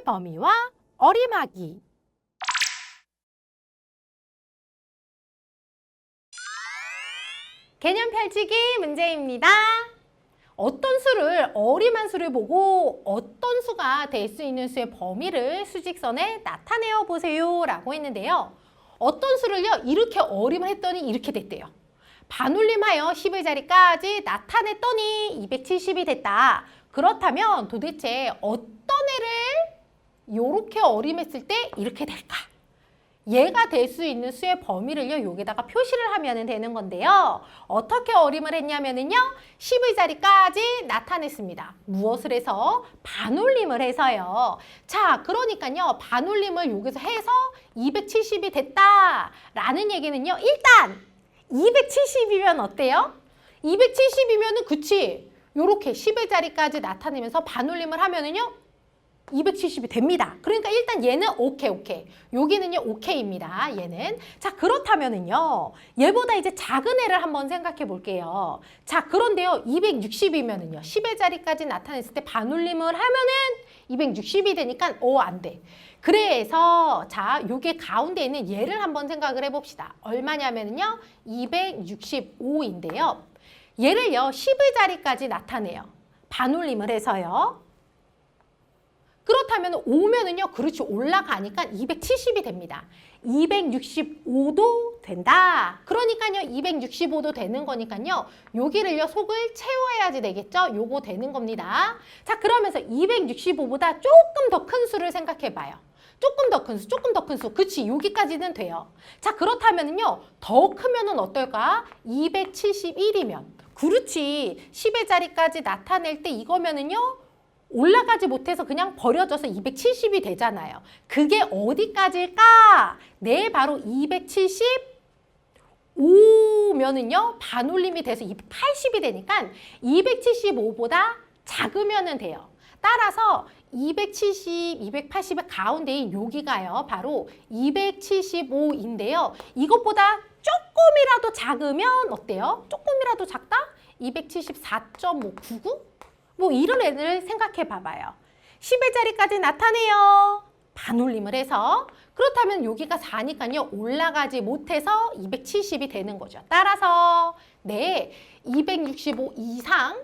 범위와 어림하기. 개념 펼치기 문제입니다. 어떤 수를 어림한 수를 보고 어떤 수가 될 수 있는 수의 범위를 수직선에 나타내어 보세요 라고 했는데요. 어떤 수를요 이렇게 어림을 했더니 이렇게 됐대요. 반올림하여 10의 자리까지 나타냈더니 270이 됐다. 그렇다면 도대체 어떤 애를 이렇게 어림했을 때 이렇게 될까? 얘가 될 수 있는 수의 범위를요 여기다가 표시를 하면 되는 건데요. 어떻게 어림을 했냐면은요 10의 자리까지 나타냈습니다. 무엇을 해서? 반올림을 해서요. 자, 그러니까요 반올림을 여기서 해서 270이 됐다라는 얘기는요 일단 270이면 어때요? 270이면은 그치 요렇게 10의 자리까지 나타내면서 반올림을 하면은요 270이 됩니다. 그러니까 일단 얘는 오케이. 여기는요 오케이입니다. 얘는. 자, 그렇다면은요. 얘보다 이제 작은 애를 한번 생각해 볼게요. 자, 그런데요. 260이면은요. 10의 자리까지 나타냈을 때 반올림을 하면은 260이 되니까 안 돼. 그래서 자, 요게 가운데 있는 얘를 한번 생각을 해 봅시다. 얼마냐면은요. 265인데요. 얘를요. 10의 자리까지 나타내요. 반올림을 해서요. 그렇다면 오면은요, 그렇지, 올라가니까 270이 됩니다. 265도 된다. 그러니까요, 265도 되는 거니까요, 여기를요, 속을 채워야지 되겠죠? 요거 되는 겁니다. 자, 그러면서 265보다 조금 더 큰 수를 생각해 봐요. 조금 더 큰 수. 그치, 여기까지는 돼요. 자, 그렇다면은요, 더 크면은 어떨까? 271이면. 그렇지, 10의 자리까지 나타낼 때 이거면은요, 올라가지 못해서 그냥 버려져서 270이 되잖아요. 그게 어디까지일까? 네, 바로 275면은요, 반올림이 돼서 280이 되니까 275보다 작으면 돼요. 따라서 270, 280의 가운데인 여기가요, 바로 275인데요. 이것보다 조금이라도 작으면 어때요? 조금이라도 작다? 274.99? 뭐 이런 애들 생각해 봐봐요. 10의 자리까지 나타내요. 반올림을 해서. 그렇다면 여기가 4니까요. 올라가지 못해서 270이 되는 거죠. 따라서 네, 265 이상,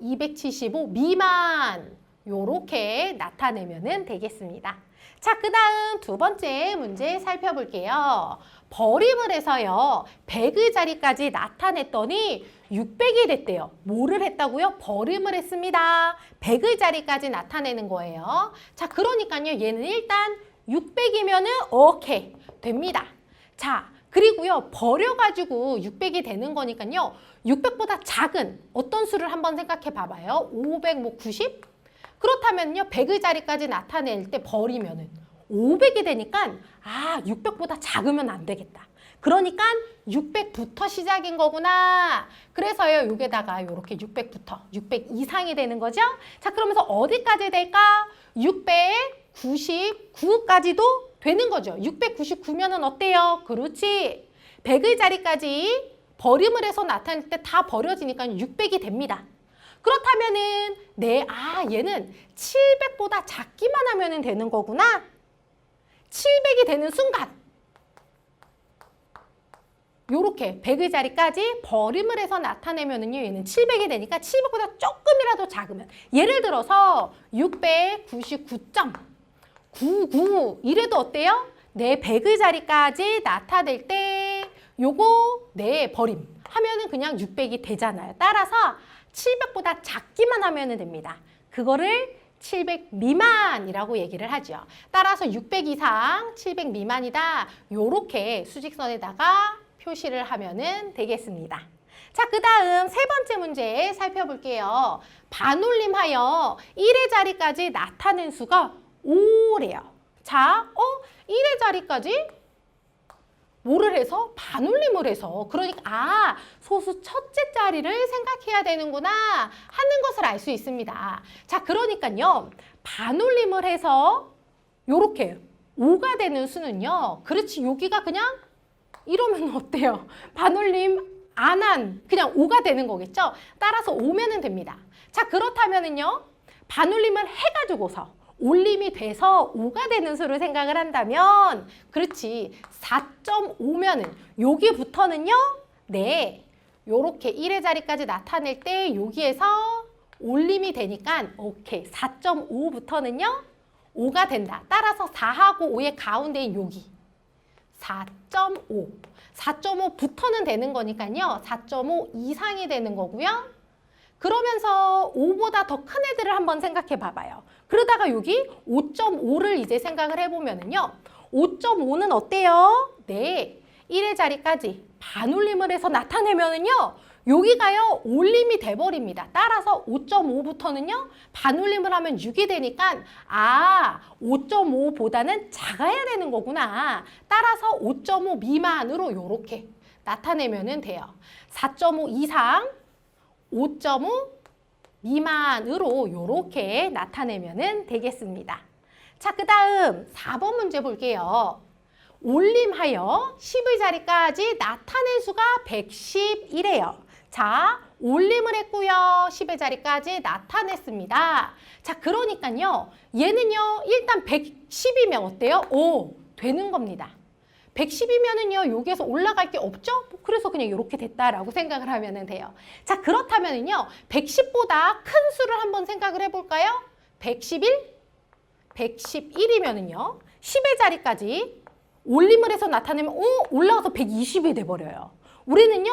275 미만 요렇게 나타내면 되겠습니다. 자, 그 다음 두 번째 문제 살펴볼게요. 버림을 해서요. 100의 자리까지 나타냈더니 600이 됐대요. 뭐를 했다고요? 버림을 했습니다. 100의 자리까지 나타내는 거예요. 자, 그러니까요. 얘는 일단 600이면은 오케이 됩니다. 자, 그리고요. 버려가지고 600이 되는 거니까요. 600보다 작은 어떤 수를 한번 생각해 봐봐요. 500, 뭐 90? 그렇다면요. 100의 자리까지 나타낼 때 버리면은 500이 되니까 600보다 작으면 안 되겠다. 그러니까 600부터 시작인 거구나. 그래서요. 여기다가 이렇게 600부터 600 이상이 되는 거죠. 자, 그러면서 어디까지 될까? 699까지도 되는 거죠. 699면은 어때요? 그렇지. 100의 자리까지 버림을 해서 나타낼 때 다 버려지니까 600이 됩니다. 그렇다면은 얘는 700보다 작기만 하면 되는 거구나. 700이 되는 순간 요렇게 100의 자리까지 버림을 해서 나타내면은요. 얘는 700이 되니까 700보다 조금이라도 작으면 예를 들어서 699.99 이래도 어때요? 100의 자리까지 나타낼 때 요거 버림 하면은 그냥 600이 되잖아요. 따라서 700보다 작기만 하면 됩니다. 그거를 700 미만이라고 얘기를 하죠. 따라서 600 이상, 700 미만이다. 요렇게 수직선에다가 표시를 하면 되겠습니다. 자, 그 다음 세 번째 문제 살펴볼게요. 반올림하여 1의 자리까지 나타낸 수가 5래요. 자, 1의 자리까지 뭐를 해서? 반올림을 해서. 그러니까 소수 첫째 자리를 생각해야 되는구나 하는 것을 알 수 있습니다. 자, 그러니까요. 반올림을 해서 요렇게 5가 되는 수는요. 그렇지, 여기가 그냥 이러면 어때요? 반올림 안 한 그냥 5가 되는 거겠죠? 따라서 5면은 됩니다. 자, 그렇다면은요. 반올림을 해가지고서 올림이 돼서 5가 되는 수를 생각을 한다면 그렇지 4.5면은 여기부터는요 네 요렇게 1의 자리까지 나타낼 때 여기에서 올림이 되니까 오케이 4.5부터는요 5가 된다. 따라서 4하고 5의 가운데인 여기 4.5 4.5부터는 되는 거니까요 4.5 이상이 되는 거고요. 그러면서 5보다 더 큰 애들을 한번 생각해 봐봐요. 그러다가 여기 5.5를 이제 생각을 해보면은요. 5.5는 어때요? 네, 1의 자리까지 반올림을 해서 나타내면은요. 여기가요, 올림이 돼버립니다. 따라서 5.5부터는요, 반올림을 하면 6이 되니까, 5.5보다는 작아야 되는 거구나. 따라서 5.5 미만으로 이렇게 나타내면 돼요. 4.5 이상, 5.5 미만으로 이렇게 나타내면 되겠습니다. 자, 그 다음 4번 문제 볼게요. 올림하여 10의 자리까지 나타낸 수가 111이에요. 자, 올림을 했고요. 10의 자리까지 나타냈습니다. 자, 그러니까요. 얘는요. 일단 110이면 어때요? 오, 되는 겁니다. 110이면은요, 여기에서 올라갈 게 없죠? 그래서 그냥 이렇게 됐다라고 생각을 하면 돼요. 자, 그렇다면은요, 110보다 큰 수를 한번 생각을 해볼까요? 111? 111이면은요, 10의 자리까지 올림을 해서 나타내면, 올라가서 120이 돼버려요. 우리는요,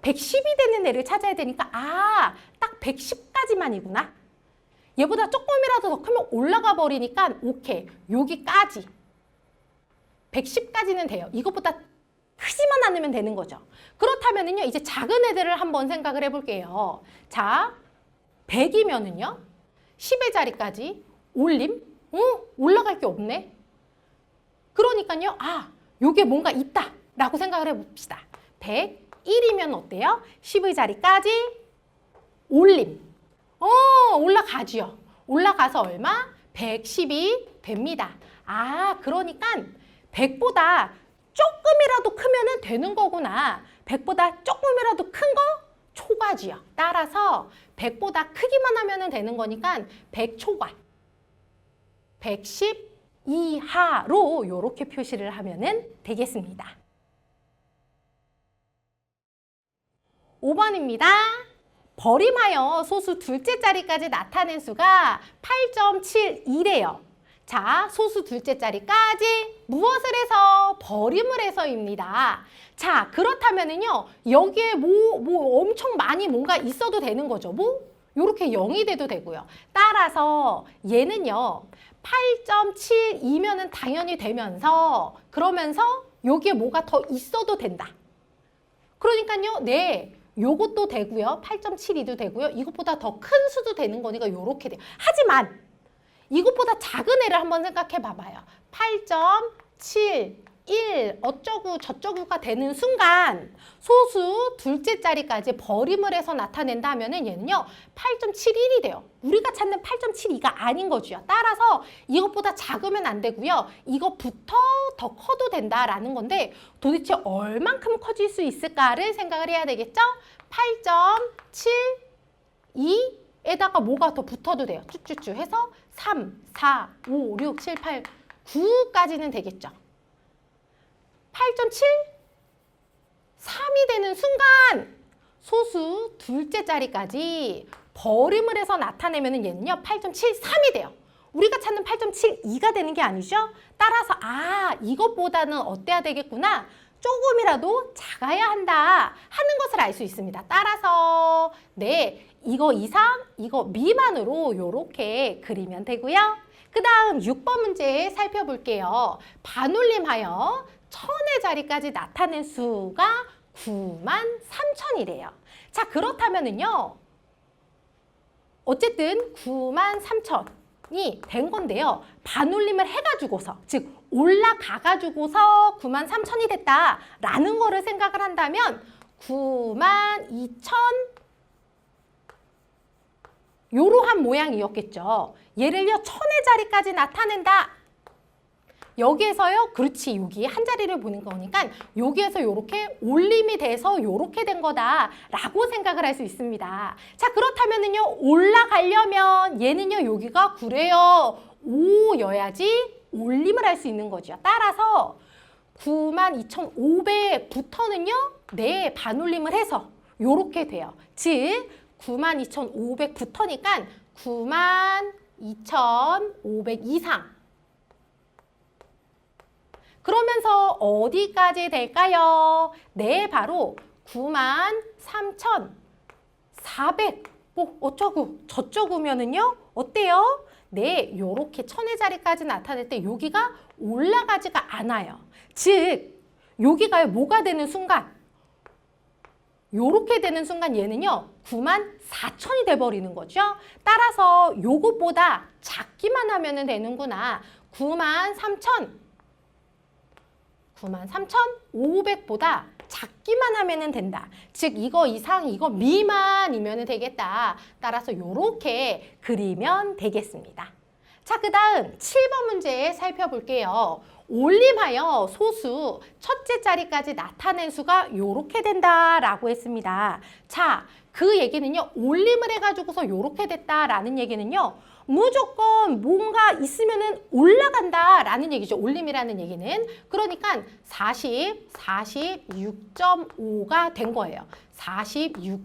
110이 되는 애를 찾아야 되니까, 딱 110까지만이구나. 얘보다 조금이라도 더 크면 올라가 버리니까, 오케이, 여기까지. 110까지는 돼요. 이것보다 크지만 않으면 되는 거죠. 그렇다면은요, 이제 작은 애들을 한번 생각을 해볼게요. 자, 100이면은요, 10의 자리까지 올림? 올라갈 게 없네. 그러니까요, 요게 뭔가 있다 라고 생각을 해봅시다. 101이면 어때요? 10의 자리까지 올림. 올라가죠. 올라가서 얼마? 110이 됩니다. 그러니까 100보다 조금이라도 크면 되는 거구나. 100보다 조금이라도 큰 거? 초과지요. 따라서 100보다 크기만 하면 되는 거니까 100 초과. 110 이하로 이렇게 표시를 하면 되겠습니다. 5번입니다. 버림하여 소수 둘째 자리까지 나타낸 수가 8.71이에요. 자, 소수 둘째 자리까지 무엇을 해서? 버림을 해서입니다. 자, 그렇다면은요, 여기에 엄청 많이 뭔가 있어도 되는 거죠. 요렇게 0이 돼도 되고요. 따라서 얘는요, 8.72면은 당연히 되면서, 그러면서 여기에 뭐가 더 있어도 된다. 그러니까요, 네, 요것도 되고요. 8.72도 되고요. 이것보다 더 큰 수도 되는 거니까 요렇게 돼요. 하지만 이것보다 작은 애를 한번 생각해 봐봐요. 8.71 어쩌고 저쩌고가 되는 순간 소수 둘째 자리까지 버림을 해서 나타낸다 하면은 얘는요 8.71이 돼요. 우리가 찾는 8.72가 아닌 거죠. 따라서 이것보다 작으면 안 되고요. 이것부터 더 커도 된다라는 건데 도대체 얼만큼 커질 수 있을까를 생각을 해야 되겠죠? 8.72에다가 뭐가 더 붙어도 돼요. 쭈쭈쭈 해서 3, 4, 5, 6, 7, 8, 9까지는 되겠죠. 8.7? 3이 되는 순간 소수 둘째 자리까지 버림을 해서 나타내면 얘는요 8.73이 돼요. 우리가 찾는 8.72가 되는 게 아니죠. 따라서 이것보다는 어때야 되겠구나. 조금이라도 작아야 한다 하는 것을 알 수 있습니다. 따라서 네, 이거 이상, 이거 미만으로 이렇게 그리면 되고요. 그 다음 6번 문제 살펴볼게요. 반올림하여 1000의 자리까지 나타낸 수가 93,000이래요. 자, 그렇다면은요. 어쨌든 93,000이 된 건데요. 반올림을 해가지고서, 즉 올라가가지고서 93,000이 됐다라는 거를 생각을 한다면 92,000 요러한 모양이었겠죠. 얘를요 1000의 자리까지 나타낸다. 여기에서요, 그렇지, 여기 한 자리를 보는 거니까 여기에서 요렇게 올림이 돼서 요렇게 된 거다라고 생각을 할 수 있습니다. 자, 그렇다면은요, 올라가려면 얘는요, 여기가 9래요. 5여야지 올림을 할 수 있는 거죠. 따라서 92,500부터는요. 네, 반올림을 해서 요렇게 돼요. 즉 92,500부터니까 92,500 이상. 그러면서 어디까지 될까요? 네, 바로 93,400. 뭐 어쩌고 저쩌고면은요. 어때요? 네, 요렇게 천의 자리까지 나타낼 때 여기가 올라가지가 않아요. 즉, 여기가 뭐가 되는 순간? 요렇게 되는 순간 얘는요. 94,000이 돼버리는 거죠. 따라서 요것보다 작기만 하면 되는구나. 93,500보다 작기만 하면 된다. 즉 이거 이상 이거 미만이면 되겠다. 따라서 요렇게 그리면 되겠습니다. 자, 그 다음 7번 문제 살펴볼게요. 올림하여 소수 첫째 자리까지 나타낸 수가 요렇게 된다라고 했습니다. 자, 그 얘기는요. 올림을 해가지고서 요렇게 됐다라는 얘기는요. 무조건 뭔가 있으면은 올라간다라는 얘기죠. 올림이라는 얘기는. 그러니까 46.5가 된 거예요. 46.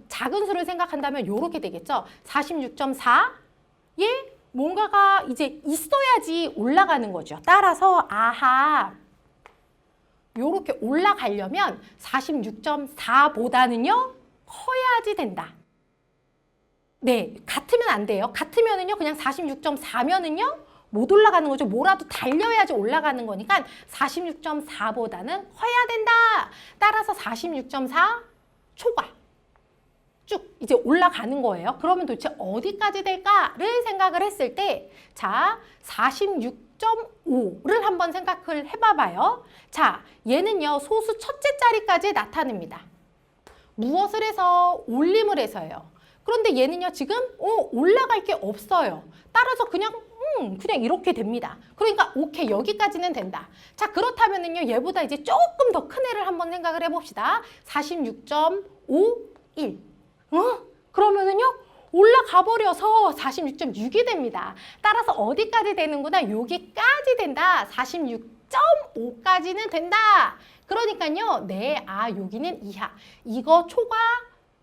작은 수를 생각한다면 요렇게 되겠죠. 46.4. 예? 뭔가가 이제 있어야지 올라가는 거죠. 따라서 아하. 요렇게 올라가려면 46.4보다는요. 커야지 된다. 네, 같으면 안 돼요. 같으면은요, 그냥 46.4면은요, 못 올라가는 거죠. 뭐라도 달려야지 올라가는 거니까 46.4보다는 커야 된다. 따라서 46.4 초과. 쭉 이제 올라가는 거예요. 그러면 도대체 어디까지 될까를 생각을 했을 때, 자, 46.5를 한번 생각을 해봐봐요. 자, 얘는요, 소수 첫째 자리까지 나타냅니다. 무엇을 해서? 올림을 해서요. 그런데 얘는요, 지금 올라갈 게 없어요. 따라서 그냥 이렇게 됩니다. 그러니까 오케이, 여기까지는 된다. 자, 그렇다면은요, 얘보다 이제 조금 더 큰 애를 한번 생각을 해봅시다. 46.51. 그러면은요, 올라가 버려서 46.6이 됩니다. 따라서 어디까지 되는구나? 여기까지 된다. 46.5까지는 된다. 그러니까요, 네, 여기는 이하. 이거 초과,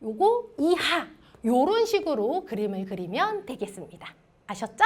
요거 이하. 요런 식으로 그림을 그리면 되겠습니다. 아셨죠?